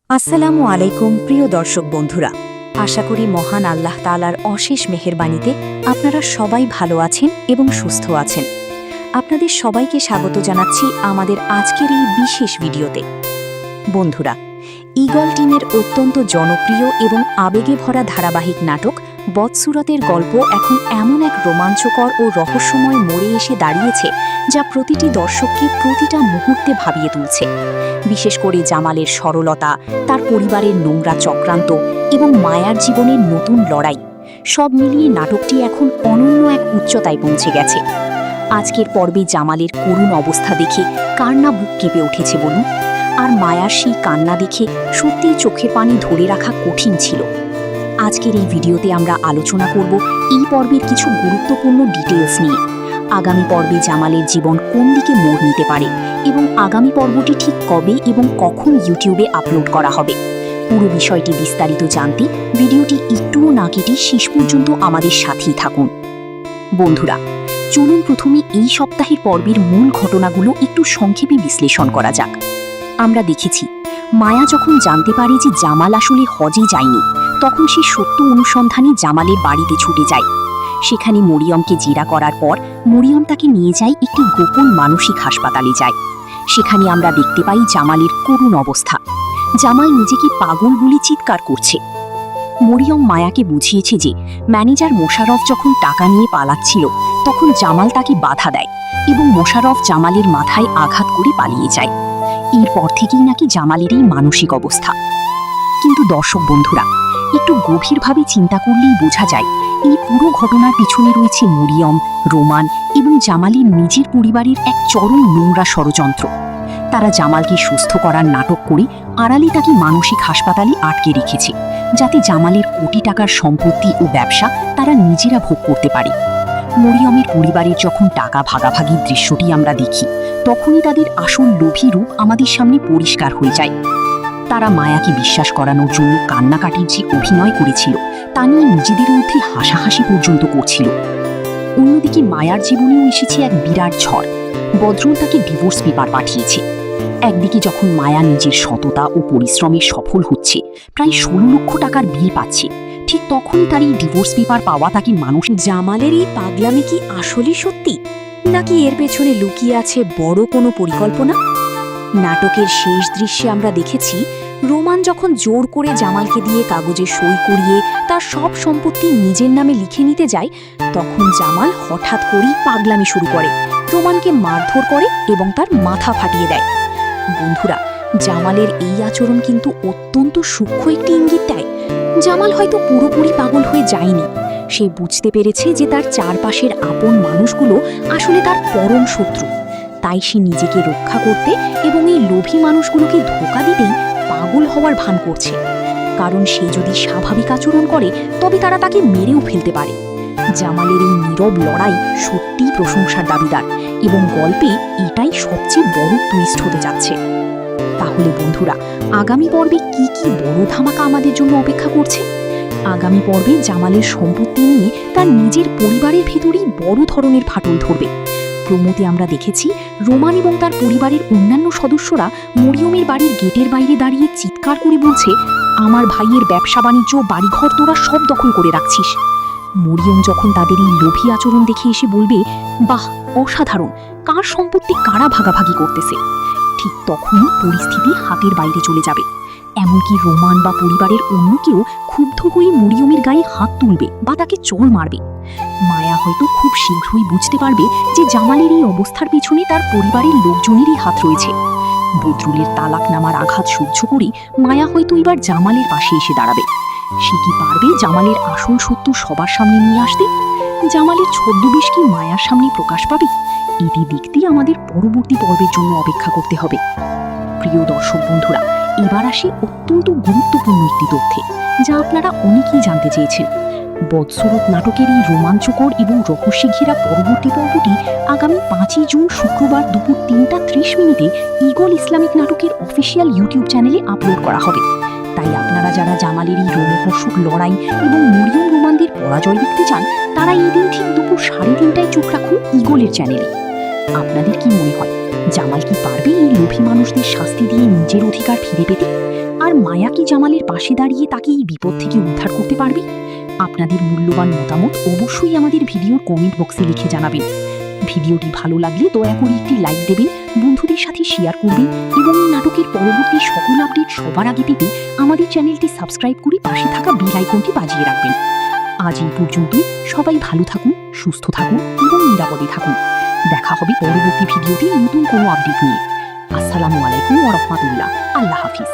আসসালামু আলাইকুম প্রিয় দর্শক বন্ধুরা, আশা করি মহান আল্লাহ তাআলার অশেষ মেহেরবানিতে আপনারা সবাই ভালো আছেন এবং সুস্থ আছেন। আপনাদের সবাইকে স্বাগত জানাচ্ছি আমাদের আজকের এই বিশেষ ভিডিওতে। বন্ধুরা, ঈগল টিমের অত্যন্ত জনপ্রিয় এবং আবেগে ভরা ধারাবাহিক নাটক বদসুরতের গল্প এখন এমন এক রোমাঞ্চকর ও রহস্যময় মোড়ে এসে দাঁড়িয়েছে যা প্রতিটি দর্শককে প্রতিটা মুহূর্তে ভাবিয়ে তুলছে। বিশেষ করে জামালের সরলতা, তার পরিবারের নোংরা চক্রান্ত এবং মায়ার জীবনের নতুন লড়াই, সব মিলিয়ে নাটকটি এখন অনন্য এক উচ্চতায় পৌঁছে গেছে। আজকের পর্বে জামালের করুণ অবস্থা দেখে কার না বুক কেঁপে উঠেছে বলুন। আর মায়ার সেই কান্না দেখে সত্যিই চোখের পানি ধরে রাখা কঠিন ছিল। আজকের এই ভিডিওতে আমরা আলোচনা করব এই পর্বের কিছু গুরুত্বপূর্ণ ডিটেলস নিয়ে। আগামী পর্বে জামালের জীবন কোন দিকে মোড় নিতে পারে এবং আগামী পর্বটি ঠিক কবে এবং কখন ইউটিউবে আপলোড করা হবে, পুরো বিষয়টি বিস্তারিত জানতে ভিডিওটি একটুও না কেটে শেষ পর্যন্ত আমাদের সাথেই থাকুন। বন্ধুরা, চলুন প্রথমে এই সপ্তাহের পর্বের মূল ঘটনাগুলো একটু সংক্ষেপে বিশ্লেষণ করা যাক। আমরা দেখেছি মায়া যখন জানতে পারে যে জামাল আসলে হজে যায়নি, তখন সে সত্য অনুসন্ধানে জামালের বাড়িতে ছুটে যায়। সেখানে মরিয়মকে জেরা করার পর মরিয়ম তাকে নিয়ে যায় একটি গোপন মানসিক হাসপাতালে যায়। সেখানে আমরা দেখতে পাই জামালের করুণ অবস্থা। জামাল নিজেকে পাগল বলে চিৎকার করছে। মরিয়ম মায়াকে বুঝিয়েছে যে ম্যানেজার মোশাররফ যখন টাকা নিয়ে পালাচ্ছিল তখন জামাল তাকে বাধা দেয় এবং মোশাররফ জামালের মাথায় আঘাত করে পালিয়ে যায়। এরপর থেকেই নাকি জামালের এই মানসিক অবস্থা। কিন্তু দর্শক বন্ধুরা, একটু গভীরভাবে চিন্তা করলেই বোঝা যায় এই পুরো ঘটনার পিছনে রয়েছে মরিয়ম, রোমান এবং জামালের নিজের পরিবারের এক চরম নোংরা ষড়যন্ত্র। তারা জামালকে সুস্থ করার নাটক করে আড়ালে তাকে মানসিক হাসপাতালে আটকে রেখেছে, যাতে জামালের কোটি টাকার সম্পত্তি ও ব্যবসা তারা নিজেরা ভোগ করতে পারে। মরিয়মের পরিবারের যখন টাকা ভাগাভাগির দৃশ্যটি আমরা দেখি, তখনই তাদের আসল লোভী রূপ আমাদের সামনে পরিষ্কার হয়ে যায়। তারা মায়াকে বিশ্বাস করানোর জন্য কান্নাকাটির যে অভিনয় করেছিল তা নিয়ে নিজেদের মধ্যে হাসাহাসি পর্যন্ত করছিল। অন্যদিকে মায়ার জীবনেও এসেছে এক বিরাট ঝড়। বদরুল তাকে ডিভোর্স পেপার পাঠিয়েছে। একদিকে যখন মায়া নিজের সততা ও পরিশ্রমে সফল হচ্ছে, প্রায় 16 লক্ষ টাকার বিল পাচ্ছে, ঠিক তখনই তার এই ডিভোর্স পেপার পাওয়া তাকে জামালের এই পাগলামি কি আসলেই সত্যি, নাকি এর পেছনে লুকিয়ে আছে বড় কোনো পরিকল্পনা? নাটকের শেষ দৃশ্যে আমরা দেখেছি রোমান যখন জোর করে জামালকে দিয়ে কাগজে সই করিয়ে তার সব সম্পত্তি নিজের নামে লিখে নিতে যায়, তখন জামাল হঠাৎ করেই পাগলামি শুরু করে, রোমানকে মারধর করে এবং তার মাথা ফাটিয়ে দেয়। বন্ধুরা, জামালের এই আচরণ কিন্তু অত্যন্ত সূক্ষ্ম একটি ইঙ্গিত দেয়। জামাল হয়তো পুরোপুরি পাগল হয়ে যায়নি। সে বুঝতে পেরেছে যে তার চারপাশের আপন মানুষগুলো আসলে তার পরম শত্রু। তাই সে নিজেকে রক্ষা করতে এবং এই লোভী মানুষগুলোকে ধোঁকা দিতেই পাগল হওয়ার ভান করছে। কারণ সে যদি স্বাভাবিক আচরণ করে তবে তারা তাকে মেরেও ফেলতে পারে। জামালের এই নীরব লড়াই সত্যিই প্রশংসার দাবিদার এবং গল্পে এটাই সবচেয়ে বড় টুইস্ট হতে যাচ্ছে। তাহলে বন্ধুরা, আগামী পর্বে কি কি বড় ধামাকা আমাদের জন্য অপেক্ষা করছে? আগামী পর্বে জামালের সম্পত্তি নিয়ে তার নিজের পরিবারের ভেতরেই বড় ধরনের ফাটল ধরবে। প্রমোতে আমরা দেখেছি রোমান এবং তার পরিবারের অন্যান্য সদস্যরা মরিয়মের বাড়ির গেটের বাইরে দাঁড়িয়ে চিৎকার করে বলছে, আমার ভাইয়ের ব্যবসা বাণিজ্য, বাড়িঘর তোরা সব দখল করে রাখছিস। মরিয়ম যখন তাদের এই লোভী আচরণ দেখে এসে বলবে, বাহ, অসাধারণ, কার সম্পত্তি কারা ভাগাভাগি করতেছে, ঠিক তখনই পরিস্থিতি হাতের বাইরে চলে যাবে। এমনকি রোমান বা পরিবারের অন্য কেউ ক্ষুব্ধ হয়ে মরিয়মের গায়ে হাত তুলবে বা তাকে চড় মারবে। মায়া হয়তো খুব শীঘ্রই বুঝতে পারবে যে জামালের এই অবস্থার পিছনে তার পরিবারের লোকজনেরই হাত রয়েছে। বদরুলের তালাকনামার আঘাত সহ্য করে মায়া হয়তো এবার জামালের পাশে এসে দাঁড়াবে। সে কি পারবে জামালের আসল সত্য সবার সামনে নিয়ে আসতে? জামালের ছদ্মবেশ কি মায়ার সামনে প্রকাশ পাবে? এটি দেখতেই আমাদের পরবর্তী পর্বের জন্য অপেক্ষা করতে হবে। প্রিয় দর্শক বন্ধুরা, এবার আসি অত্যন্ত গুরুত্বপূর্ণ একটি তথ্যে, যা আপনারা অনেকেই জানতে চেয়েছেন। বদসুরত নাটকের এই রোমাঞ্চকর এবং রহস্যে ঘেরা পরবর্তী পর্বটি আগামী 5ই জুন শুক্রবার দুপুর 3টা 30 মিনিটে ঈগল ইসলামিক নাটকের অফিসিয়াল ইউটিউব চ্যানেলে আপলোড করা হবে। তাই আপনারা যারা জামালের এই রোমহর্ষক লড়াই এবং মরিয়ম রোমানদের পরাজয় দেখতে চান, তারা এই দিন ঠিক দুপুর 3:30টায় চোখ রাখুন ঈগলের চ্যানেলে। আপনাদের কি মনে হয় জামাল কি পারবে এই লোভী মানুষদের শাস্তি দিয়ে নিজের অধিকার ফিরে পেতে? আর মায়া কি জামালের পাশে দাঁড়িয়ে তাকে এই বিপদ থেকে উদ্ধার করতে পারবে? আপনাদের মূল্যবান মতামত অবশ্যই আমাদের ভিডিওর কমেন্ট বক্সে লিখে জানাবেন। ভিডিওটি ভালো লাগলে দয়া করে একটি লাইক দেবেন, বন্ধুদের সাথে শেয়ার করবেন এবং এই নাটকের পরবর্তী সকল আপডেট সবার আগে পেতে আমাদের চ্যানেলটি সাবস্ক্রাইব করে পাশে থাকা বেল আইকনটি বাজিয়ে রাখবেন। আজ এই পর্যন্তই। সবাই ভালো থাকুন, সুস্থ থাকুন এবং নিরাপদে থাকুন। দেখা হবে পরবর্তী ভিডিওতে নতুন কোনো আপডেট নিয়ে। আসসালামু আলাইকুম ওয়া রাহমাতুল্লাহ। আল্লাহ হাফিজ।